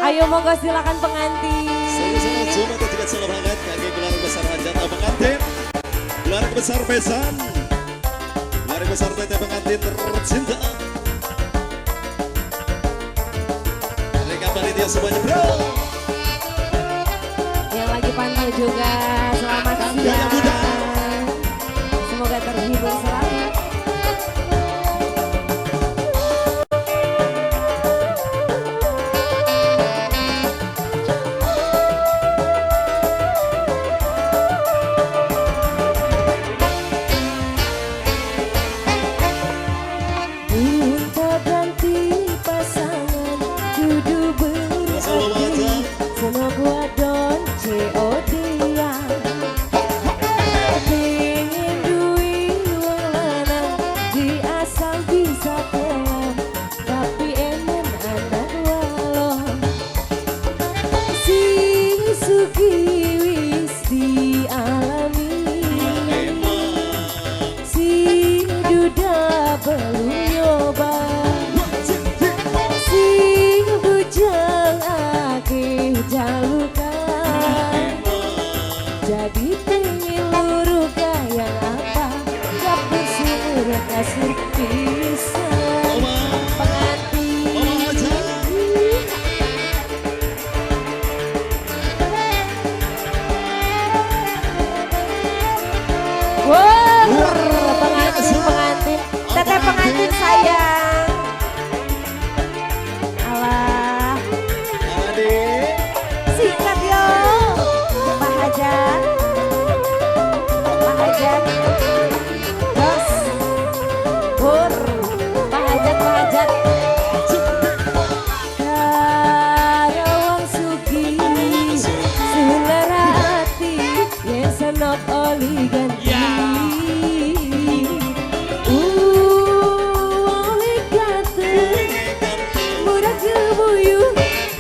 Ayo monggo silakan pengantin. Sama-sama cuma juga salam hangat kaki gelar besar hajat pengantin. Gelar besar besan. Gelar besar teteh pengantin tercinta. Mereka panitia semuanya bro. Yang lagi pantau juga selamat siang. Semoga terhibur selalu. Jadi pengen luruh kayak apa, gak bersumur kasih bisa pengantin. Wow, pengantin, teteh pengantin sayang. Alah, singkat yo, Pak Hajat. Bos, Pur, Pak Hajat. Karawang sugi, selera hati, yang senok oli ganti. Oli ganti, murah kebuyu,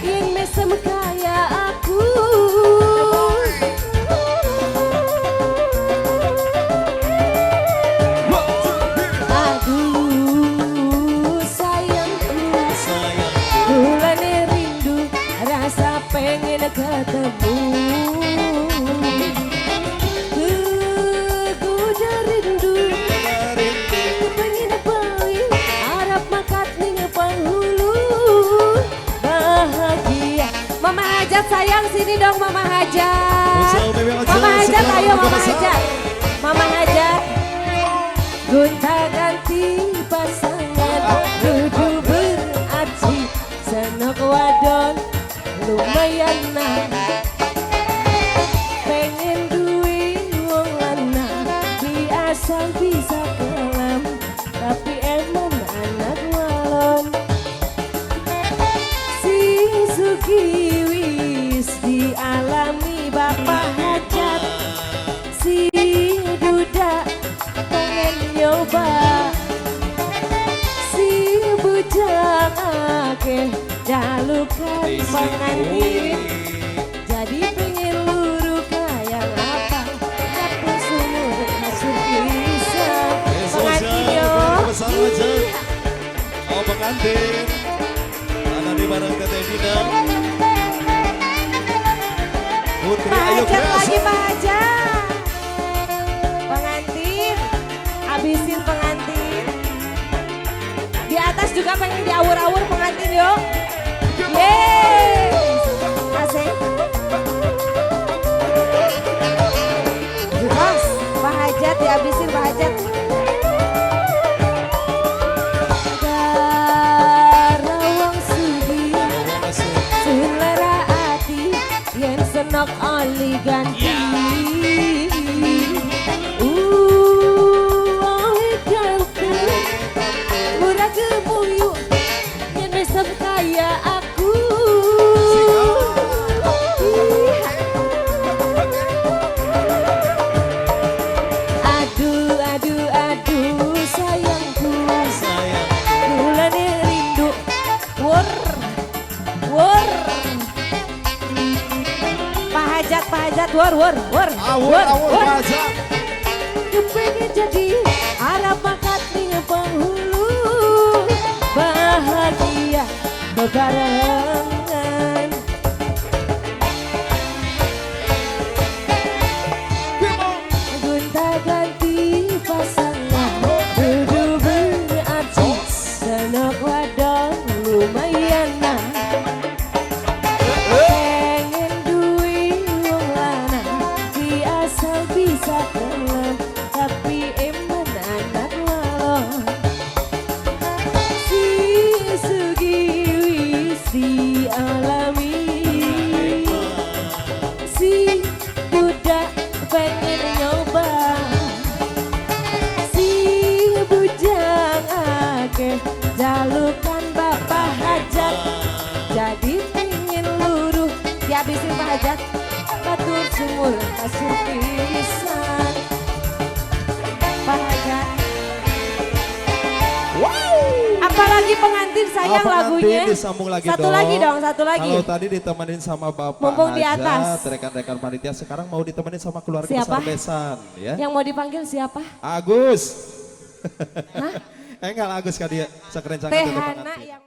yang mesem kayak aku. Pengen ketemu, ku rindu, pengen balik, harap makat ning penghulu, bahagia. Mama Hajat sayang sini dong Mama Hajat. Mama Hajat ayo Mama Hajat. Mama Hajat. Gonta ganti pasangan, dudu berarti senok wadon. Lumayan nah, pengen duit wong lanang, biasa bisa kelam, tapi emang anak walon. Si Sugi wis dialami Bapak Hajat, si Duda pengen nyoba, si bujang akeh jalukan pengantin, jadi pengen luruh kayak apa, dapur sumur kasur bisa pengantin yo. Oh pengantin, mana di bareng teteh Dina, Putri Ayu Hajat lagi Pak Hajat. Pengantin, habisin pengantin. Di atas juga pengen diawur-awur pengantin yo. Yeay, asik. Bos, Pak Hajat dihabisin Pak Hajat. Karawang sugi, selera hati, yang senok oli ganti. Oli ganti, murah kebuyu, yang mesem kayak aku. Aduh sayangku, mulane rindu, wur. Pak Hajat, wur. Awur Hajat. Kepengen jadi harap makat ning penghulu, bahagia bebarengan. Gonta ganti pasangan dudu berarti senok wadon lumayan nah. Pengen duit wong lanang biasa bisa telan tapi emang anak walon. Si sugi si alami si budak pengen nyoba si bujang akeh jalukan bapak hajat jadi pingin luruh dihabisin Pak Hajat batur sumur kasur pisan Pak Hajat. Apalagi pengantin sayang lagunya. Disambung lagi satu dong. lagi dong, satu lagi. Kalau tadi ditemenin sama Bapak Mumpung di Hajat, atas. rekan-rekan panitia, sekarang mau ditemenin sama keluarga Siapa? besar Besan. Ya. Yang mau dipanggil siapa? Agus. Hah? Enggak Agus kan dia, sekerencangan Teh itu Hana pengantin. yang